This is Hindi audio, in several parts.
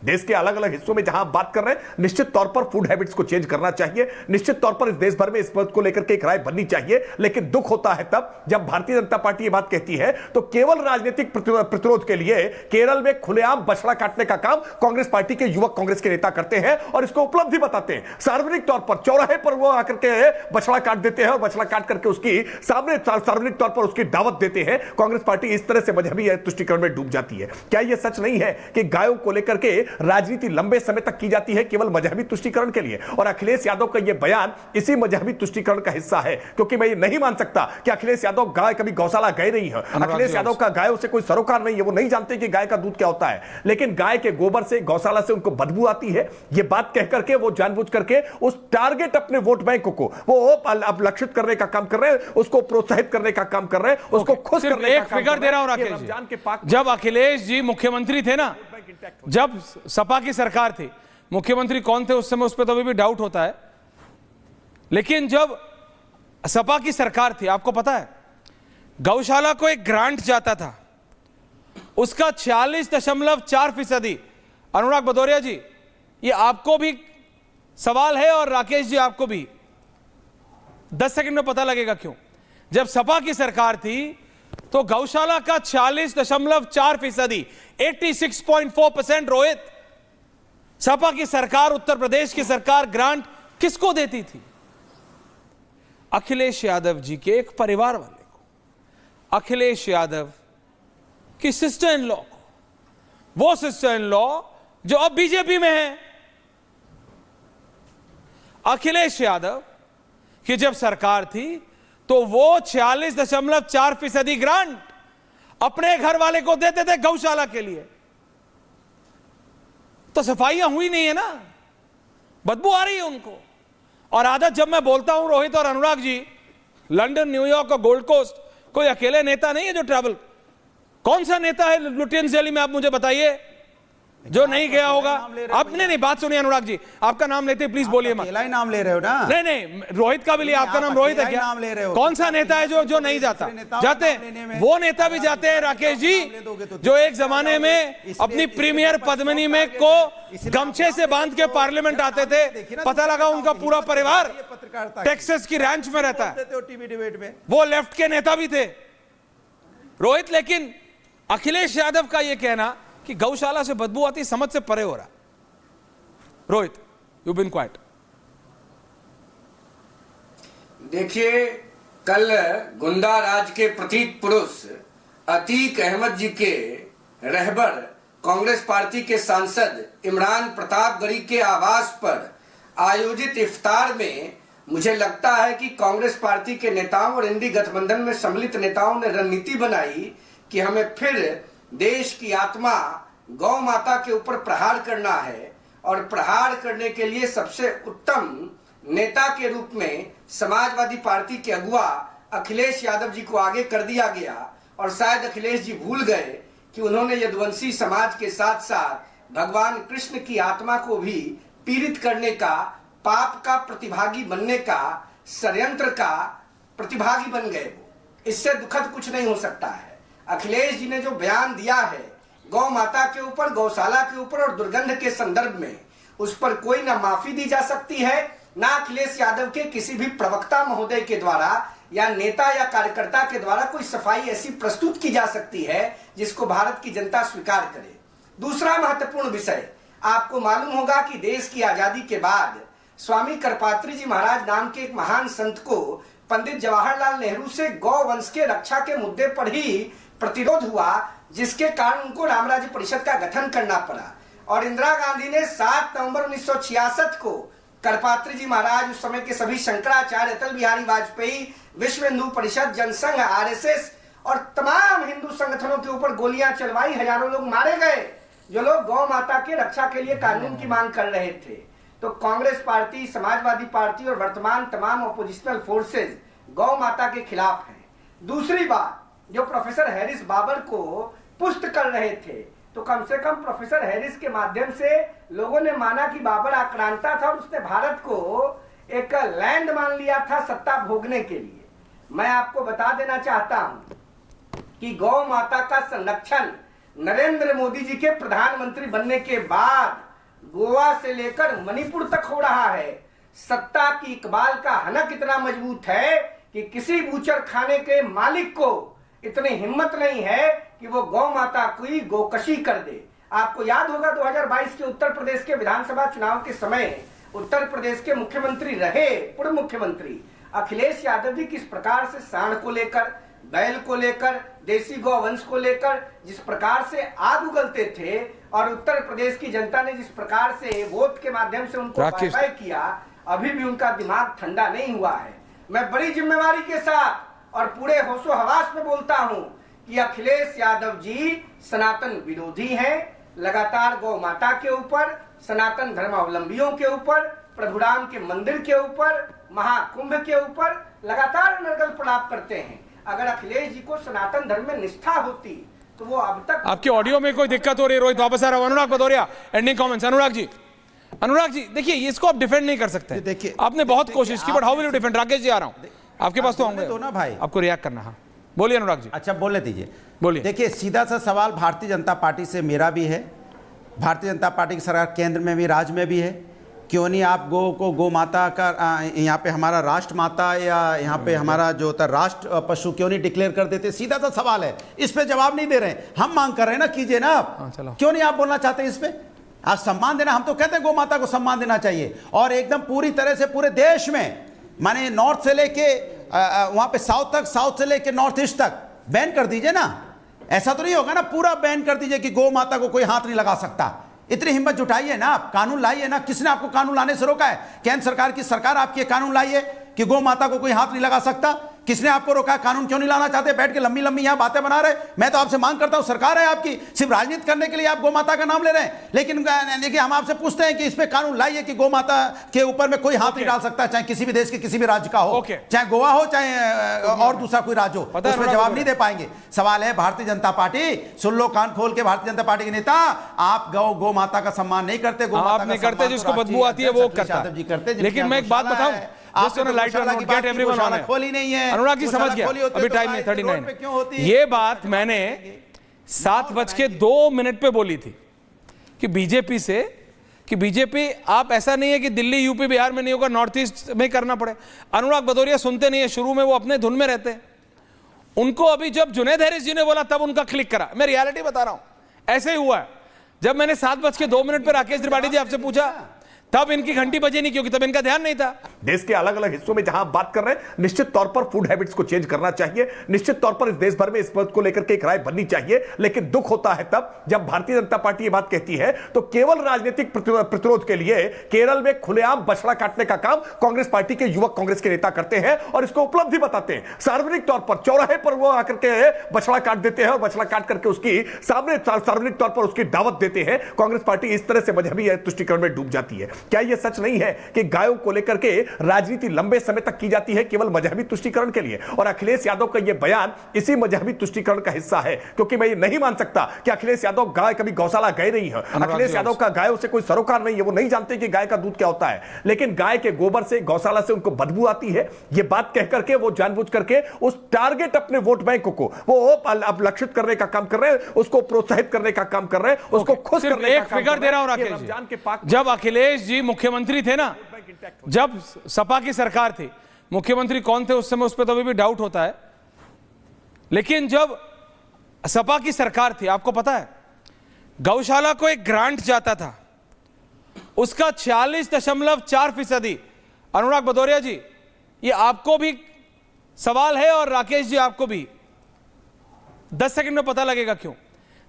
देश के अलग अलग हिस्सों में जहां आप बात कर रहे हैं, निश्चित तौर पर फूड हैबिट्स को चेंज करना चाहिए, निश्चित तौर पर इस देश भर में इस बात को लेकर के एक राय बननी चाहिए। लेकिन दुख होता है तब जब भारतीय जनता पार्टी ये बात कहती है तो केवल राजनीतिक प्रतिरोध के लिए केरल में खुलेआम बछड़ा काटने का काम कांग्रेस पार्टी के युवक कांग्रेस के नेता करते हैं और इसको उपलब्धि बताते हैं। सार्वजनिक तौर पर चौराहे पर वो आकर के बछड़ा काट देते हैं और बछड़ा काट करके उसकी सामने सार्वजनिक तौर पर उसकी दावत देते हैं। कांग्रेस पार्टी इस तरह से मजहबी तुष्टिकरण में डूब जाती है। क्या यह सच नहीं है कि गायों को लेकर के राजनीति लंबे समय तक की जाती है केवल मजहबी तुष्टिकरण के लिए? और अखिलेश यादव का यह बयान इसी मजहबी तुष्टिकरण का हिस्सा है, क्योंकि मैं ये नहीं मान सकता कि अखिलेश यादव गाय कभी गौशाला गए नहीं है। अखिलेश यादव का गायों से कोई सरोकार नहीं है, वो नहीं जानते कि गाय का दूध क्या होता है, लेकिन गाय के गोबर से गौशाला से उनको बदबू आती है। ये बात कह करके वो जानबूझ करके उस टारगेट अपने वोट बैंक को वो अब लक्षित करने का काम कर रहे हैं, उसको प्रोत्साहित करने का काम कर रहे हैं, उसको खुश करने का काम फिगर दे रहा हूं राकेश जी। जब अखिलेश जी मुख्यमंत्री थे ना, जब सपा की सरकार थी, मुख्यमंत्री कौन थे उस समय उस पर तो अभी भी डाउट होता है, लेकिन जब सपा की सरकार थी, आपको पता है गौशाला को एक ग्रांट जाता था, उसका 46.4%। अनुराग भदौरिया जी, ये आपको भी सवाल है और राकेश जी आपको भी, 10 सेकंड में पता लगेगा क्यों। जब सपा की सरकार थी तो गौशाला का 46.4%, 86.4%। रोहित, सपा की सरकार, उत्तर प्रदेश की सरकार ग्रांट किसको देती थी? अखिलेश यादव जी के एक परिवार वाले को, अखिलेश यादव की सिस्टर इन लॉ को, वो सिस्टर इन लॉ जो अब बीजेपी में है। अखिलेश यादव की जब सरकार थी तो वो 46.4% ग्रांट अपने घर वाले को देते थे गौशाला के लिए। तो सफाइयां हुई नहीं है ना, बदबू आ रही है उनको। और आदत, जब मैं बोलता हूं रोहित और अनुराग जी, लंदन, न्यूयॉर्क और गोल्ड कोस्ट कोई अकेले नेता नहीं है जो ट्रैवल। कौन सा नेता है लुटियंस वैली में, आप मुझे बताइए, जो नहीं गया होगा। आप नहीं, बात सुनिए अनुराग जी, आपका नाम लेते प्लीज बोलिए मत। अकेला ही नाम ले रहे हो ना? नहीं, रोहित का भी लिया, आपका नाम रोहित है क्या? नाम ले रहे हो। कौन सा नेता है जो नहीं जाता? जाते हैं, वो नेता भी जाते हैं राकेश जी, जो एक जमाने में अपनी प्रीमियर पद्मिनी में को गमछे से बांध के पार्लियामेंट आते थे। पता लगा उनका पूरा परिवार टेक्सास की रैंच में रहता है। टीवी डिबेट में वो लेफ्ट के नेता भी थे रोहित। लेकिन अखिलेश यादव का यह कहना कि गौशाला से बदबू आती, समझ से परे हो रहा। Rohit, you been quiet. देखिए, कल गुंडा राज के प्रतीक पुरुष अतीक अहमद जी के रहबर कांग्रेस पार्टी के सांसद इमरान प्रतापगढ़ी के आवास पर आयोजित इफ्तार में मुझे लगता है कि कांग्रेस पार्टी के नेताओं और इंडी गठबंधन में सम्मिलित नेताओं ने रणनीति बनाई कि हमें फिर देश की आत्मा गौ माता के ऊपर प्रहार करना है, और प्रहार करने के लिए सबसे उत्तम नेता के रूप में समाजवादी पार्टी के अगुवा अखिलेश यादव जी को आगे कर दिया गया। और शायद अखिलेश जी भूल गए कि उन्होंने यदुवंशी समाज के साथ साथ भगवान कृष्ण की आत्मा को भी पीड़ित करने का, पाप का प्रतिभागी बनने का, षड्यंत्र का प्रतिभागी बन गए। वो, इससे दुखद कुछ नहीं हो सकता है। अखिलेश जी ने जो बयान दिया है गौ माता के ऊपर, गौशाला के ऊपर और दुर्गंध के संदर्भ में, उस पर कोई ना माफी दी जा सकती है, ना अखिलेश यादव के किसी भी प्रवक्ता महोदय के द्वारा या नेता या कार्यकर्ता के द्वारा कोई सफाई ऐसी प्रस्तुत की जा सकती है जिसको भारत की जनता स्वीकार करे। दूसरा महत्वपूर्ण विषय, आपको मालूम होगा कि देश की आजादी के बाद स्वामी करपात्री जी महाराज नाम के एक महान संत को पंडित जवाहरलाल नेहरू से गौ वंश के रक्षा के मुद्दे पर ही प्रतिरोध हुआ, जिसके कारण उनको राम राज्य परिषद का गठन करना पड़ा। और इंदिरा गांधी ने 7 नवंबर 1966 को करपात्री जी महाराज, उस समय के सभी शंकराचार्य, अटल बिहारी वाजपेयी, विश्व हिंदू परिषद, जनसंघ, आरएसएस और तमाम हिंदू संगठनों के ऊपर गोलियां चलवाई, हजारों लोग मारे गए जो लोग गौ माता के रक्षा के लिए कानून की मांग कर रहे थे। तो कांग्रेस पार्टी, समाजवादी पार्टी और वर्तमान तमाम ऑपोजिशनल फोर्सेज गौ माता के खिलाफ हैं। दूसरी बात, जो प्रोफेसर हैरिस बाबर को पुष्ट कर रहे थे, तो कम से कम प्रोफेसर हैरिस के माध्यम से लोगों ने माना कि बाबर आक्रांता था और उसने भारत को एक लैंड मान लिया था सत्ता भोगने के लिए। मैं आपको बता देना चाहता हूं कि गौ माता का संरक्षण नरेंद्र मोदी जी के प्रधानमंत्री बनने के बाद गोवा से लेकर मणिपुर तक हो रहा है। सत्ता की इकबाल का हनक इतना मजबूत है कि किसी बूचर खाने के मालिक को इतनी हिम्मत नहीं है कि वो गौ माता की गोकशी कर दे। आपको याद होगा 2022 के उत्तर प्रदेश के विधानसभा चुनाव के समय उत्तर प्रदेश के मुख्यमंत्री रहे पूर्व मुख्यमंत्री अखिलेश यादव जी किस प्रकार से सांड को लेकर, बैल को लेकर, देसी गौ वंश को लेकर जिस प्रकार से आग उगलते थे और उत्तर प्रदेश की जनता ने जिस प्रकार से वोट के माध्यम से उनको बाय किया, अभी भी उनका दिमाग ठंडा नहीं हुआ है। मैं बड़ी जिम्मेवारी के साथ और पूरे होशो हवास में बोलता हूं कि अखिलेश यादव जी सनातन विरोधी हैं। लगातार गौ माता के ऊपर, सनातन धर्मावलंबियों के ऊपर, प्रभुराम के मंदिर के ऊपर, महाकुंभ के ऊपर लगातार नरगल प्रलाप करते हैं। अगर अखिलेश जी को सनातन धर्म में निष्ठा होती तो वो अब तक। आपके ऑडियो में कोई दिक्कत हो रही है? रोहित वापस आ रहा हूं। अनुराग भदौरिया, एंडिंग कमेंट्स। अनुराग जी देखिए, इसको आप डिफेंड नहीं कर सकते। देखिए, आपने बहुत कोशिश की, but how will you defend? Rakesh ji आ रहा हूं आपके पास, तो होंगे दो ना भाई, आपको रिएक्ट करना। हाँ बोलिए अनुराग जी। अच्छा बोलने दीजिए, बोलिए। देखिए सीधा सा सवाल भारतीय जनता पार्टी से मेरा भी है। भारतीय जनता पार्टी की सरकार केंद्र में भी, राज्य में भी है। क्यों नहीं आप गौ माता का यहाँ पे हमारा राष्ट्र माता या यहाँ पे हमारा जो होता राष्ट्र पशु क्यों नहीं डिक्लेयर कर देते? सीधा सा सवाल है, इस पे जवाब नहीं दे रहे हैं। हम मांग कर रहे हैं ना, कीजिए ना आप। क्यों नहीं आप बोलना चाहते इस पे? आप सम्मान देना, हम तो कहते हैं गौ माता को सम्मान देना चाहिए, और एकदम पूरी तरह से पूरे देश में, माने नॉर्थ से लेके वहां पे साउथ तक, साउथ से लेके नॉर्थ ईस्ट तक बैन कर दीजिए ना। ऐसा तो नहीं होगा ना पूरा बैन कर दीजिए कि गौ माता को कोई हाथ नहीं लगा सकता। इतनी हिम्मत जुटाइए ना आप, कानून लाइए ना। किसने आपको कानून लाने से रोका है? केंद्र सरकार की सरकार आपकी कानून लाई है कि गौ माता को कोई हाथ नहीं लगा सकता। किसने आपको रोका? कानून क्यों नहीं लाना चाहते? बैठ के लंबी लंबी यहां बातें बना रहे। मैं तो आपसे मांग करता हूं, सरकार है आपकी, सिर्फ राजनीति करने के लिए आप गौ माता का नाम ले रहे हैं। लेकिन देखिए, हम आपसे पूछते हैं कि इस पे कानून लाइए कि गौ माता के ऊपर में कोई हाथ नहीं डाल सकता, चाहे किसी भी देश के किसी भी राज्य का हो, चाहे गोवा हो, चाहे और दूसरा कोई राज्य हो। उसमें जवाब नहीं दे पाएंगे। सवाल है भारतीय जनता पार्टी, सुन लो कान खोल के, भारतीय जनता पार्टी के नेता, आप गौ माता का सम्मान नहीं करते। गौ माता नहीं करते, जिसको बदबू आती है वो करते। लेकिन मैं एक बात बताऊं, खोली नहीं है। अनुराग जी समझ गया, अभी टाइम नहीं 39। ये बात मैंने 7:02 पे बोली थी कि बीजेपी आप ऐसा नहीं है कि दिल्ली यूपी बिहार में नहीं होगा, नॉर्थ ईस्ट में करना पड़े। अनुराग भदौरिया सुनते नहीं है, शुरू में वो अपने धुन में रहते हैं। उनको अभी जब जुनैद हैरिस जी ने बोला तब उनका क्लिक करा। मैं रियलिटी बता रहा हूं, ऐसे ही हुआ है। जब मैंने 7:02 पे राकेश त्रिपाठी जी आपसे पूछा तब इनकी घंटी बजी नहीं, क्योंकि तब इनका ध्यान नहीं था। देश के अलग अलग हिस्सों में जहां बात कर रहे हैं, निश्चित तौर पर फूड हैबिट्स को चेंज करना चाहिए। निश्चित तौर पर इस देश भर में इस बात को लेकर के एक राय बननी चाहिए। लेकिन दुख होता है तब जब भारतीय जनता पार्टी ये बात कहती है तो केवल राजनीतिक प्रतिरोध के लिए केरल में खुलेआम बछड़ा काटने का काम कांग्रेस पार्टी के युवक कांग्रेस के नेता करते हैं और इसको उपलब्धि बताते हैं। सार्वजनिक तौर पर चौराहे पर वो आकर के बछड़ा काट देते हैं और बछड़ा काट करके उसकी सामने सार्वजनिक तौर पर उसकी दावत देते हैं। कांग्रेस पार्टी इस तरह से मजहबी तुष्टिकरण में डूब जाती है। क्या यह सच नहीं है कि गायों को लेकर के राजनीति लंबे समय तक की जाती है केवल मजहबी तुष्टिकरण के लिए? और अखिलेश यादव का यह बयान इसी मजहबी तुष्टिकरण का हिस्सा है, क्योंकि मैं ये नहीं मान सकता कि अखिलेश यादव गाय कभी गौशाला गए नहीं है। अखिलेश यादव का गायों से कोई सरोकार नहीं है, वो नहीं जानते कि गाय का दूध क्या होता है। लेकिन गाय के गोबर से, गौशाला से उनको बदबू आती है। ये बात कह करके वो जानबूझ करके उस टारगेट अपने वोट बैंक को वो अब लक्षित करने का काम कर रहे हैं, उसको प्रोत्साहित करने का काम कर रहे हैं, उसको खुश करने का काम फिगर दे रहा हूं राकेश जी। जब अखिलेश जी मुख्यमंत्री थे ना, जब सपा की सरकार थी, मुख्यमंत्री कौन थे उस समय, उस पर तो अभी भी डाउट होता है। लेकिन जब सपा की सरकार थी, आपको पता है गौशाला को एक ग्रांट जाता था, उसका 46.4%। अनुराग भदौरिया जी, ये आपको भी सवाल है और राकेश जी आपको भी। 10 सेकंड में पता लगेगा क्यों।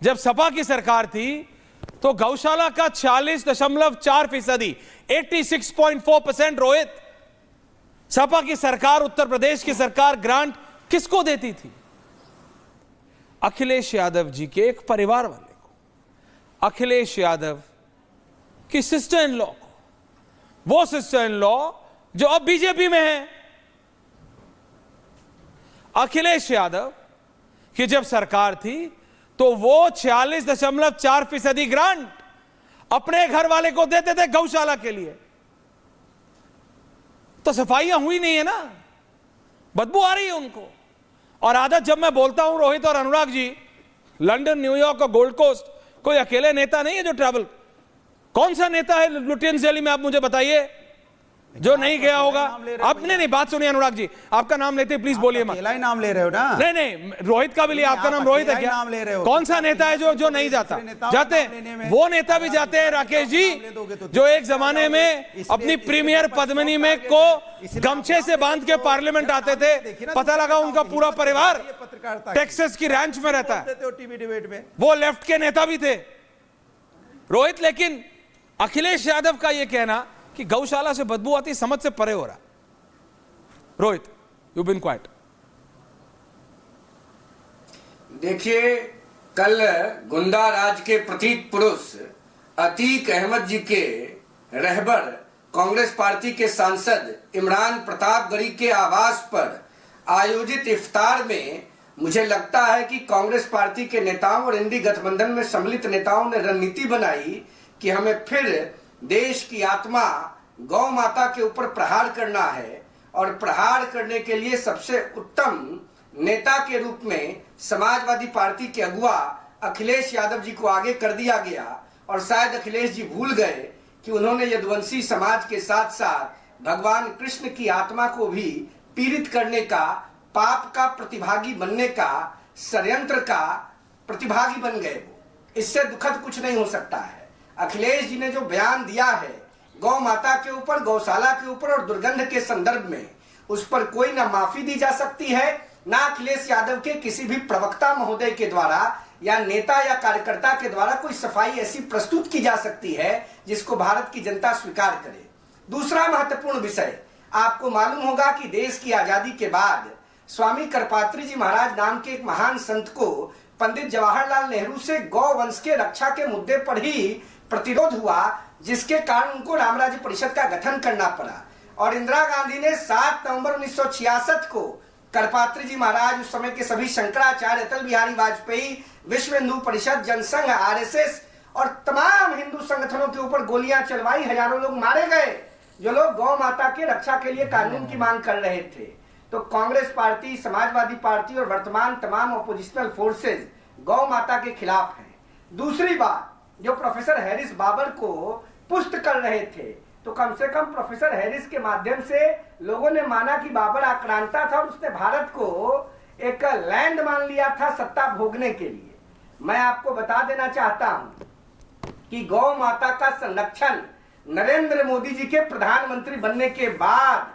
जब सपा की सरकार थी तो गौशाला का 46.4%, 86.4%। रोहित, सपा की सरकार, उत्तर प्रदेश की सरकार ग्रांट किसको देती थी? अखिलेश यादव जी के एक परिवार वाले को, अखिलेश यादव की सिस्टर इन लॉ को। वो सिस्टर इन लॉ जो अब बीजेपी में है। अखिलेश यादव की जब सरकार थी तो वो 46.4% ग्रांट अपने घर वाले को देते थे गौशाला के लिए। तो सफाइयां हुई नहीं है ना, बदबू आ रही है उनको। और आदत, जब मैं बोलता हूं रोहित और अनुराग जी, लंदन, न्यूयॉर्क और गोल्ड कोस्ट कोई अकेले नेता नहीं है जो ट्रैवल। कौन सा नेता है लुटियंस वैली में, आप मुझे बताइए, जो नहीं गया होगा। आप नहीं, बात सुनिए अनुराग जी, आपका नाम लेते प्लीज बोलिए मत। अकेला ही नाम ले रहे हो ना? नहीं, रोहित का भी लिया, आपका नाम रोहित है क्या? नाम ले रहे हो। कौन सा नेता है जो नहीं जाता? जाते हैं, वो नेता भी जाते हैं राकेश जी, जो एक जमाने में अपनी प्रीमियर पद्मिनी में को गमछे से बांध के पार्लियामेंट आते थे, पता लगा उनका पूरा परिवार टेक्सास की रैंच में रहता है, टीवी डिबेट में वो लेफ्ट के नेता भी थे रोहित। लेकिन अखिलेश यादव का यह कहना कि गौशाला से बदबू आती, समझ से परे हो रहा। Rohit, you been quiet. देखिए, कल गुंडा राज के प्रतीक पुरुष अतीक अहमद जी के रहबर कांग्रेस पार्टी के सांसद इमरान प्रतापगढ़ी के आवास पर आयोजित इफ्तार में मुझे लगता है कि कांग्रेस पार्टी के नेताओं और इंडी गठबंधन में सम्मिलित नेताओं ने रणनीति बनाई कि हमें फिर देश की आत्मा गौ माता के ऊपर प्रहार करना है, और प्रहार करने के लिए सबसे उत्तम नेता के रूप में समाजवादी पार्टी के अगुवा अखिलेश यादव जी को आगे कर दिया गया। और शायद अखिलेश जी भूल गए कि उन्होंने यदुवंशी समाज के साथ साथ भगवान कृष्ण की आत्मा को भी पीड़ित करने का, पाप का प्रतिभागी बनने का, षड्यंत्र का प्रतिभागी बन गए। वो इससे दुखद कुछ नहीं हो सकता है। अखिलेश जी ने जो बयान दिया है गौ माता के ऊपर, गौशाला के ऊपर और दुर्गंध के संदर्भ में, उस पर कोई ना माफी दी जा सकती है, ना अखिलेश यादव के किसी भी प्रवक्ता महोदय के द्वारा या नेता या कार्यकर्ता के द्वारा कोई सफाई ऐसी प्रस्तुत की जा सकती है जिसको भारत की जनता स्वीकार करे। दूसरा महत्वपूर्ण विषय, आपको मालूम होगा कि देश की आजादी के बाद स्वामी करपात्री जी महाराज नाम के एक महान संत को पंडित जवाहरलाल नेहरू से गौ वंश के रक्षा के मुद्दे पर ही प्रतिरोध हुआ, जिसके कारण उनको राम राज्य परिषद का गठन करना पड़ा। और इंदिरा गांधी ने 7 नवंबर 1966 को करपात्री जी महाराज, उस समय के सभी शंकराचार्य, अटल बिहारी वाजपेयी, विश्व हिंदू परिषद, जनसंघ, आरएसएस और तमाम हिंदू संगठनों के ऊपर गोलियां चलवाई, हजारों लोग मारे गए जो लोग गौ माता के रक्षा के लिए कानून की मांग कर रहे थे। तो कांग्रेस पार्टी, समाजवादी पार्टी और वर्तमान तमाम ऑपोजिशनल फोर्सेज गौ माता के खिलाफ हैं। दूसरी बात, जो प्रोफेसर हैरिस बाबर को पुष्ट कर रहे थे, तो कम से कम प्रोफेसर हैरिस के माध्यम से लोगों ने माना कि बाबर आक्रांता था और उसने भारत को एक लैंड मान लिया था सत्ता भोगने के लिए। मैं आपको बता देना चाहता हूं कि गौ माता का संरक्षण नरेंद्र मोदी जी के प्रधानमंत्री बनने के बाद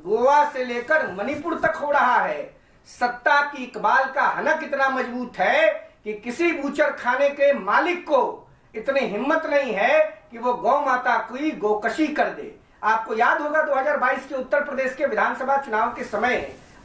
गोवा से लेकर मणिपुर तक हो रहा है। सत्ता की इकबाल का हनक इतना मजबूत है कि किसी बूचर खाने के मालिक को इतनी हिम्मत नहीं है कि वो गौ माता की गोकशी कर दे। आपको याद होगा 2022 के उत्तर प्रदेश के विधानसभा चुनाव के समय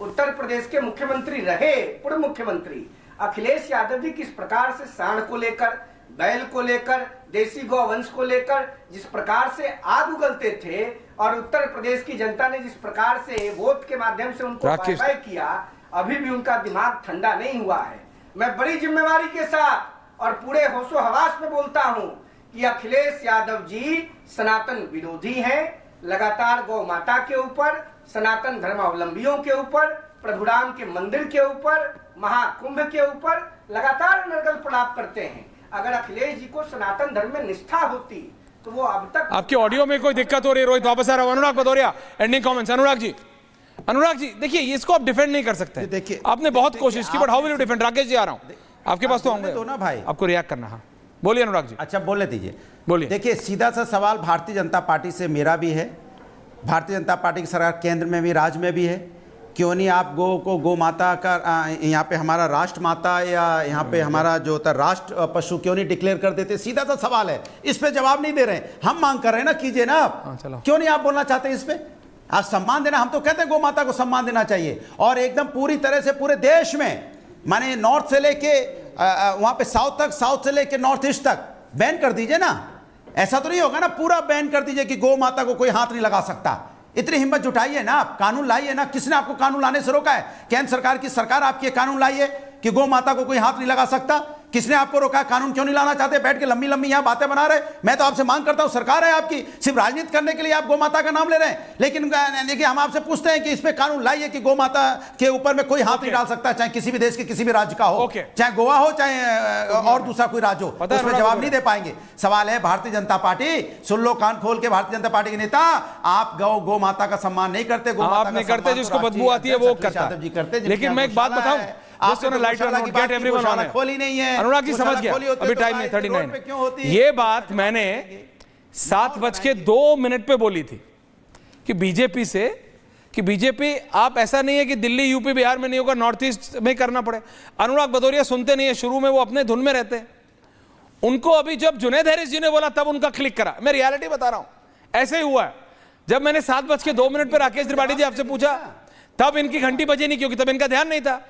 उत्तर प्रदेश के मुख्यमंत्री रहे, पूर्व मुख्यमंत्री अखिलेश यादव जी किस प्रकार से सांड को लेकर, बैल को लेकर, देसी गौ वंश को लेकर जिस प्रकार से आग उगलते थे, और उत्तर प्रदेश की जनता ने जिस प्रकार से वोट के माध्यम से उनको बाय बाय किया, अभी भी उनका दिमाग ठंडा नहीं हुआ है। मैं बड़ी जिम्मेवारी के साथ और पूरे होशो हवास में बोलता हूं कि अखिलेश यादव जी सनातन विरोधी हैं। लगातार गौ माता के ऊपर, सनातन धर्मावलंबियों के ऊपर, प्रभुराम के मंदिर के ऊपर, महाकुंभ के ऊपर लगातार नरगल प्रलाप करते हैं। अगर अखिलेश जी को सनातन धर्म में निष्ठा होती तो वो अब तक। आपकी ऑडियो में कोई दिक्कत हो रही है रोहित? वापस आ रहा हूं। अनुराग भदौरिया, एंडिंग कमेंट्स। अनुराग जी देखिए, इसको आप डिफेंड नहीं कर सकते। देखिए, आपने बहुत कोशिश की, but how will you defend? Rakesh ji आ रहा हूं, आपके पास तो होंगे ना भाई, आपको रिएक्ट करना। हाँ बोलिए अनुराग जी। अच्छा बोलने दीजिए, बोलिए। देखिए, सीधा सा सवाल भारतीय जनता पार्टी से मेरा भी है। भारतीय जनता पार्टी की सरकार केंद्र में भी, राज्य में भी है। क्यों नहीं आप गौ को गौ माता का, यहाँ पे हमारा राष्ट्र माता या यहाँ पे हमारा जो होता राष्ट्र पशु क्यों नहीं डिक्लेयर कर देते? सीधा सा सवाल है, इस पे जवाब नहीं दे रहे हैं। हम मांग कर रहे हैं ना, कीजिए ना आप। क्यों नहीं आप बोलना चाहते इस पे? आप सम्मान देना, हम तो कहते हैं गौ माता को सम्मान देना चाहिए, और एकदम पूरी तरह से पूरे देश में, माने नॉर्थ से लेके वहाँ पे साउथ तक, साउथ से लेके नॉर्थ ईस्ट तक बैन कर दीजिए ना। ऐसा तो नहीं होगा ना पूरा बैन कर दीजिए कि गौ माता को कोई हाथ नहीं लगा सकता। इतनी हिम्मत जुटाइए ना आप, कानून लाइए ना। किसने आपको कानून लाने से रोका है? केंद्र सरकार की सरकार आपकी कानून लाई है कि गौ माता को कोई हाथ नहीं लगा सकता। किसने आपको रोका? कानून क्यों नहीं लाना चाहते? बैठ के लंबी लंबी यहाँ बातें बना रहे। मैं तो आपसे मांग करता हूं, सरकार है आपकी, सिर्फ राजनीति करने के लिए आप गौ माता का नाम ले रहे हैं। लेकिन देखिए, हम आपसे पूछते हैं कि इस पे कानून लाइए कि गौ माता के ऊपर में कोई हाथ नहीं डाल सकता, चाहे किसी भी देश के किसी भी राज्य का हो, चाहे गोवा हो, चाहे और दूसरा कोई राज्य हो। उसमें जवाब नहीं दे पाएंगे। सवाल है भारतीय जनता पार्टी, सुन लो कान खोल के, भारतीय जनता पार्टी के नेता, आप गौ माता का सम्मान नहीं करते। गौ माता नहीं करते, जिसको बदबू आती है वो करता है। लेकिन मैं एक बात बताऊं, खोली नहीं है। अनुराग जी समझ गया, अभी टाइम नहीं 39। ये बात मैंने 7:02 पे बोली थी कि बीजेपी आप ऐसा नहीं है कि दिल्ली यूपी बिहार में नहीं होगा, नॉर्थ ईस्ट में करना पड़े। अनुराग भदौरिया सुनते नहीं है, शुरू में वो अपने धुन में रहते हैं। उनको अभी जब जुनैद हैरिस जी ने बोला तब उनका क्लिक करा। मैं रियलिटी बता रहा हूं, ऐसे ही हुआ है। जब मैंने 7:02 पे राकेश त्रिपाठी जी आपसे पूछा, तब इनकी घंटी बजी नहीं, क्योंकि तब इनका ध्यान नहीं था।